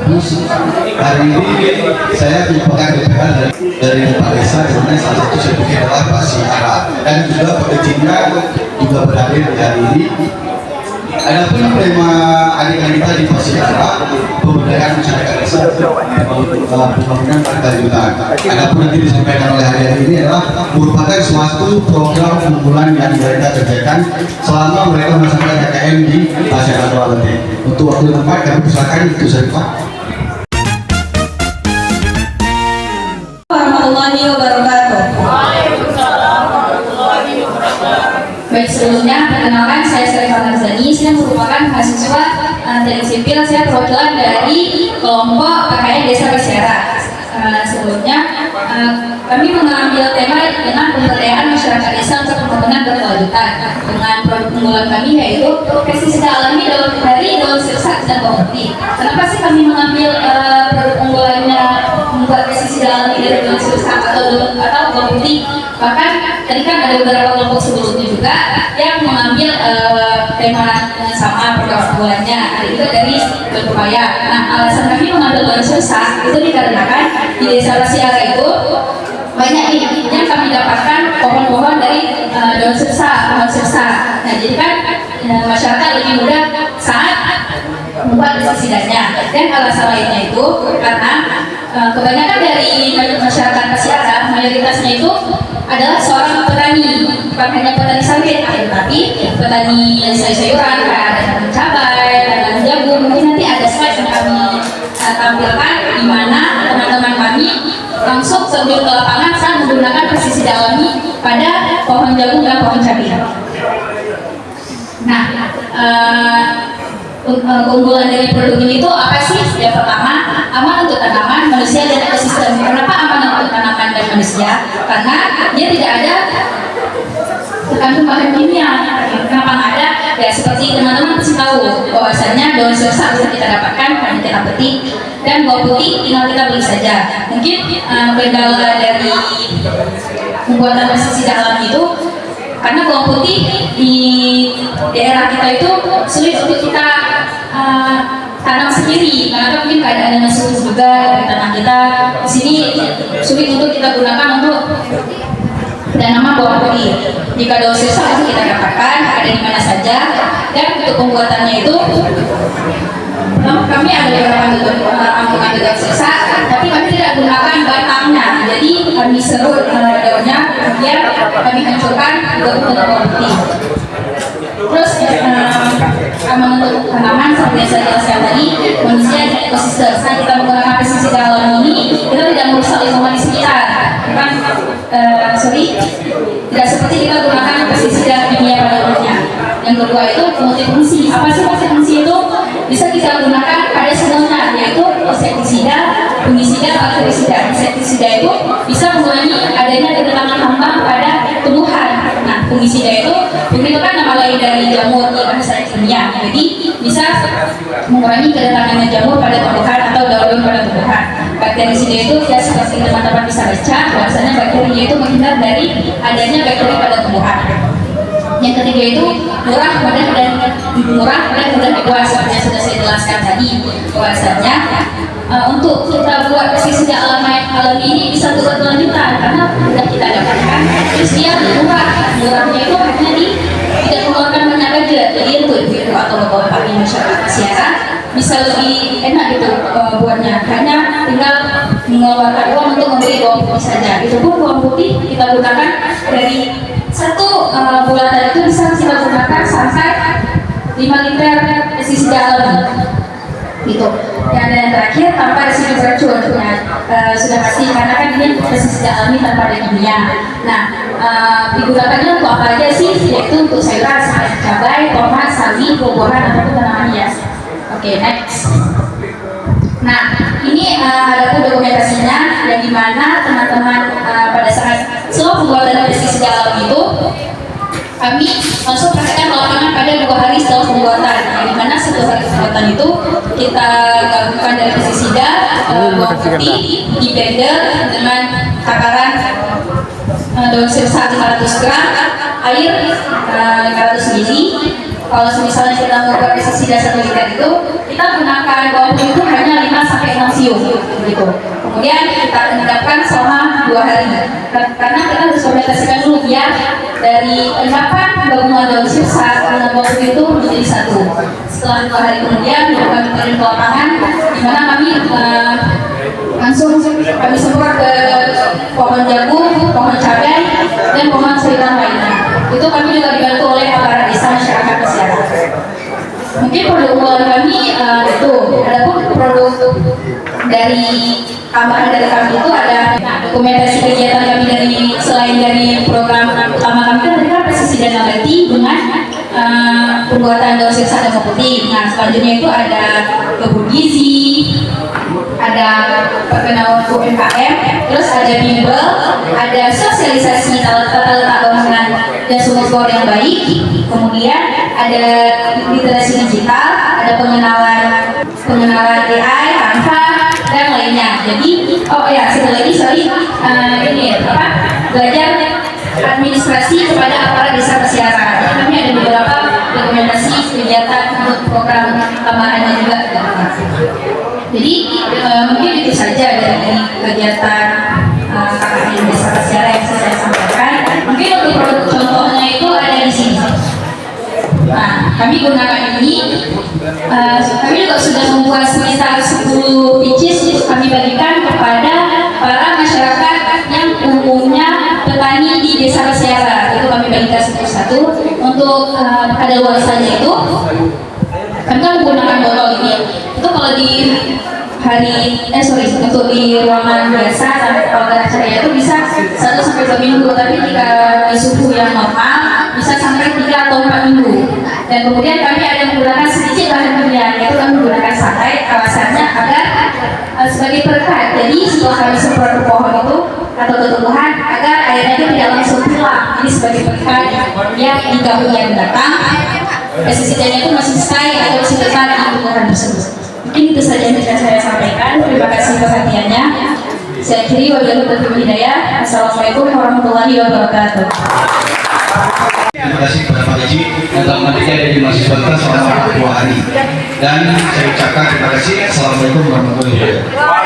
Hari ini saya merupakan BPH dari Pak Desa, di mana salah satu sebutnya adalah Pak Siara, dan juga pengajinya juga berhadir di hari ini. Adapun tema adik-adik kita di Pasiara, pemberdayaan masyarakat desa, pembangunan berkelanjutan. Adapun nanti disampaikan oleh hari ini adalah merupakan suatu program unggulan yang mereka kerjakan selama mereka melaksanakan KKN di Pasiara Kuala. Untuk waktu tempat kami persilakan itu saja Pak. Warahmatullahi wabarakatuh. Baik, sebelumnya perkenalkan saya Sarifah Narzani. Saya merupakan mahasiswa teknik sipil. Saya perwakilan dari kelompok KKN Desa Pasiara. Sebelumnya kami mengambil tema dengan pemberdayaan masyarakat desa untuk pembangunan berkelanjutan dengan produk unggulan kami yaitu pestisida alami dari daun sirsak dan bawang putih. Kenapa sih kami mengambil produk unggulannya membuat pestisida alami dari daun sirsak atau bawang putih? Bahkan tadi kan ada beberapa kelompok sebelumnya juga yang mengambil tema yang sama produk unggulannya, ada juga dari Berupaya. Nah, alasan kami mengambil daun sirsak itu dikarenakan di Desa Pasiara itu banyak nih yang kami dapatkan pohon-pohon dari daun sirsak, pohon sirsak. Nah, jadi kan masyarakat lebih mudah saat membuat pestisidanya. Dan alasan lainnya itu karena kebanyakan dari masyarakat Pasiara mayoritasnya itu adalah seorang petani, bukan hanya petani sawit, tetapi petani sayur-sayuran, ada tanam cabai, tanam jagung. Mungkin nanti ada slide yang kami tampilkan di mana teman-teman kami langsung terjun ke lapangan saat menggunakan pestisida alami pada pohon jagung dan pohon cabai. Nah, keunggulan dari produk ini itu apa sih? Yang pertama, aman untuk tanaman, manusia dan ekosistem. Kenapa aman untuk tanaman dan manusia? Karena dia tidak ada terkandung bahan kimia. Kenapa ada? Ya seperti teman-teman pasti tahu bahwasanya daun sirsak bisa kita dapatkan karena kita petik, dan bawang putih tinggal kita beli saja. Mungkin kendala dari pembuatan pestisida alami itu karena bawang putih di daerah kita itu sulit untuk kita tanam sendiri, karena mungkin keadaannya sulit juga dari tanah kita di sini sulit untuk kita gunakan untuk tanaman bawang putih. Jika daun sirsak itu kita dapatkan ada di mana saja, dan untuk pembuatannya itu kami ada beberapa ampungan daun sirsak, tapi kami tidak gunakan batangnya. Jadi kami serut daunnya, kemudian kami hancurkan untuk bawang putih. Terus aman untuk tanaman seperti yang saya jelaskan tadi, manusia dan ekosistem. Saat kita menggunakan pestisida alami ini, kita tidak merusak lingkungan di sekitar. Bukan, tidak seperti kita gunakan pestisida kimia pada umumnya. Yang kedua itu multifungsi. Apa sih multifungsi itu? Bisa kita gunakan pada semuanya, yaitu insektisida, fungisida, bakterisida. Insektisida itu bisa mengurangi adanya kedatangan hama pada tumbuhan. Nah, fungisida itu kan nama lain dari jamur di bahasa kimia. Jadi bisa mengurangi kedatangannya jamur pada tumbuhan atau daun-daun pada tumbuhan. Bakterisida itu ya seperti teman-teman bisa baca, bahwasanya bakterinya itu menghindar dari adanya bakteri pada tumbuhan. Yang ketiga itu murah, mudah dibuat, seperti yang sudah saya jelaskan tadi, bahwasanya untuk kita buat pestisida alami ini bisa berkelanjutan karena sudah kita dapatkan. Terus dia murahnya itu hanya tidak mengeluarkan banyak budget. Jadi untuk ibu atau bapak di masyarakat Pasiara bisa lebih enak gitu buatnya, hanya tinggal mengeluarkan uang untuk membeli bawang putih saja. Itu pun bawang putih kita gunakan dari satu bulatan itu bisa kita gunakan sampai 5 liter pestisida alami gitu. Dan terakhir tanpa residu beracun, sudah pasti karena kan ini pestisida alami tanpa ada kimia. Nah, digunakannya untuk apa aja sih? Yaitu untuk sayuran seperti cabai, tomat, sawi, buah-buahan ataupun tanaman hias. Oke, next. Nah, ini ada dokumentasinya yang dimana teman-teman pada saat semua pembuatan pestisida alami itu kami langsung praktekkan lapangan pada 2 hari setelah pembuatan, yang dimana 1 hari pembuatan itu kita gabungkan dari pestisida bawang putih di blender dengan takaran daun sirsak 500 gram, air 500 ml. Kalau misalnya kita membuat pestisida 1 liter itu, kita gunakan bawang putih itu hanya 5-10 kemudian kita endapkan selama 2 hari. Karena kita harus komunikasikan dulu biar dari endapan gabungan daun sip saat menambah itu menjadi satu. Setelah 2 hari kemudian kami turun ke lapangan, di mana kami langsung kami semprot ke pohon jagung, pohon cabai, dan pohon sayuran lainnya. Itu kami juga dibantu oleh aparat desa masyarakat Pesiaran. Mungkin produk unggulan kami itu, adapun produk dari tambahan dari kami itu ada dokumentasi kegiatan kami dari selain dari program utama kami kan tadi kan pestisida nabati dengan pembuatan daun sirsa dan putih. Nah selanjutnya itu ada kebun gizi, ada perkenalan UMKM, terus ada bimbel, ada sosialisasi tata letak bangunan dan sumber bor yang baik, kemudian ada literasi digital, ada pengenalan AI, Canva, dan lainnya. Jadi, oh ya, satu lagi, belajar administrasi kepada aparat desa Pesiaran. Jadi kami ada beberapa dokumentasi kegiatan untuk program tambahannya juga. Jadi mungkin itu saja dari kegiatan KKN Desa Pesiaran yang saya sampaikan. Mungkin untuk produk contohnya itu ada di sini. Nah, kami gunakan ini. Kami juga sudah membuat sekitar 10 pitches kami bagikan kepada para masyarakat yang umumnya petani di Desa Pesiaran. Itu kami bagikan satu-satu untuk kadaluarsanya itu. Kami kan menggunakan botol ini. Itu kalau di untuk di ruangan biasa kalau cahaya itu bisa 1-2 minggu, tapi jika di suhu yang normal bisa sampai 3 atau 4 minggu. Dan kemudian kami ada menggunakan sedikit bahan kimia, yaitu kami menggunakan santai alasannya agar sebagai perekat. Jadi setelah kami semprot ke pohon itu atau ke tumbuhan agar airnya itu tidak langsung hilang. Jadi sebagai perekat yang jika hujan datang pestisidanya itu masih stay atau masih tetap di tumbuhan tersebut. Mungkin itu saja yang bisa saya sampaikan. Terima kasih perhatiannya. Saya akhiri, wabillahi taufiq wal hidayah. Assalamualaikum warahmatullahi wabarakatuh. Terima kasih kepada Pak Haji yang telah mendidik dari mahasiswa kita selama 2 hari. Dan saya ucapkan terima kasih. Assalamualaikum warahmatullahi wabarakatuh.